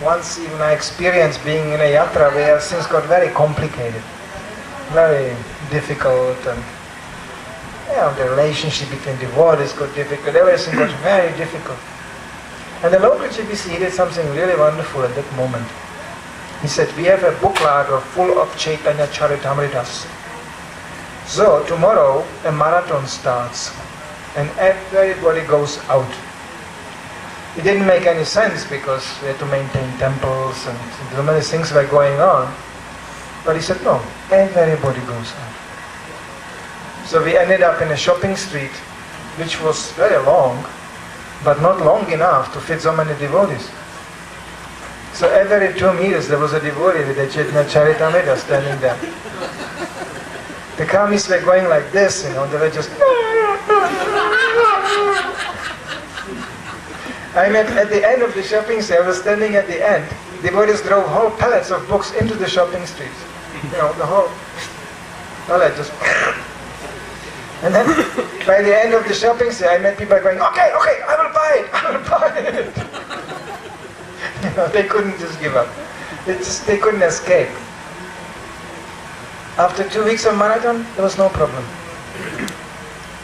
once even I experienced being in a yatra where things got very complicated, very difficult, and the relationship between devotees got difficult, everything got very difficult. And the local GBC, he did something really wonderful at that moment. He said, we have a book larder full of Chaitanya Charitamritas. So tomorrow a marathon starts and everybody goes out. It didn't make any sense because we had to maintain temples and so many things were going on. But he said, no, everybody goes out. So we ended up in a shopping street which was very long, but not long enough to fit so many devotees. So every 2 meters there was a devotee with a Chaitanya Charitamrita standing there. The karmis were going like this, they were just... I met at the end of the shopping street, I was standing at the end, devotees drove whole pallets of books into the shopping street. The whole pallet just... And then, by the end of the shopping street, I met people going, okay, I will buy it. They couldn't just give up. They couldn't escape. After 2 weeks of marathon, there was no problem.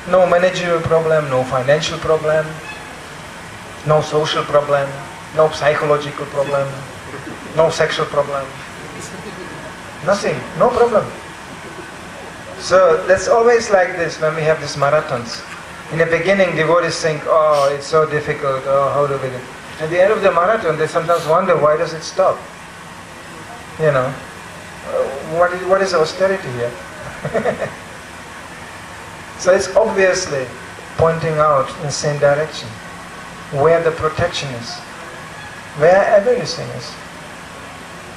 No managerial problem, no financial problem, no social problem, no psychological problem, no sexual problem. Nothing, no problem. So that's always like this when we have these marathons. In the beginning, devotees think, oh, it's so difficult, oh, how do we do it? At the end of the marathon, they sometimes wonder, why does it stop? What is austerity here? So it's obviously pointing out in the same direction, where the protection is, where everything is.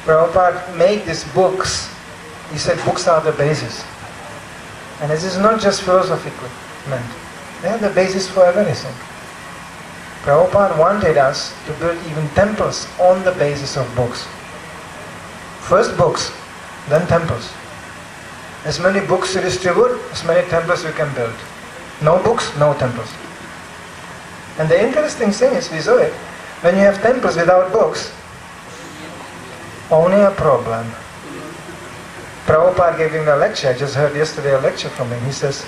Prabhupada made these books, he said books are the basis. And this is not just philosophical meant. They are the basis for everything. Prabhupada wanted us to build even temples on the basis of books. First books, then temples. As many books you distribute, as many temples you can build. No books, no temples. And the interesting thing is, we saw it, when you have temples without books, only a problem. Prabhupada gave him a lecture, I just heard yesterday a lecture from him. He says,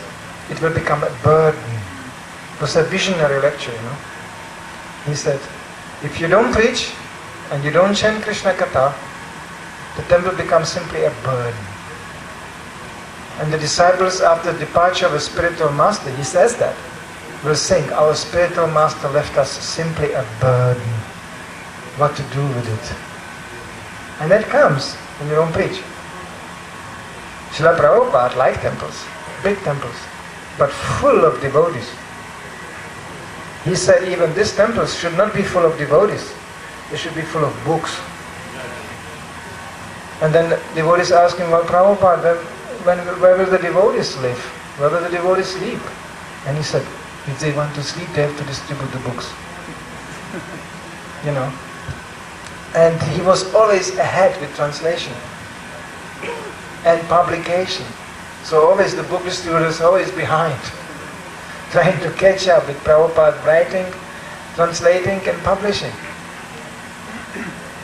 it will become a burden. It was a visionary lecture, He said, if you don't preach and you don't chant Krishna Katha, the temple becomes simply a burden. And the disciples, after the departure of a spiritual master, he says that, will think, our spiritual master left us simply a burden. What to do with it? And that comes when you don't preach. Srila Prabhupada liked temples, big temples, but full of devotees. He said even these temples should not be full of devotees. They should be full of books. And then the devotees asked him, well, Prabhupada, where will the devotees live? Where will the devotees sleep? And he said, if they want to sleep, they have to distribute the books. And he was always ahead with translation and publication. So always the book distributor is always behind, trying to catch up with Prabhupada writing, translating and publishing.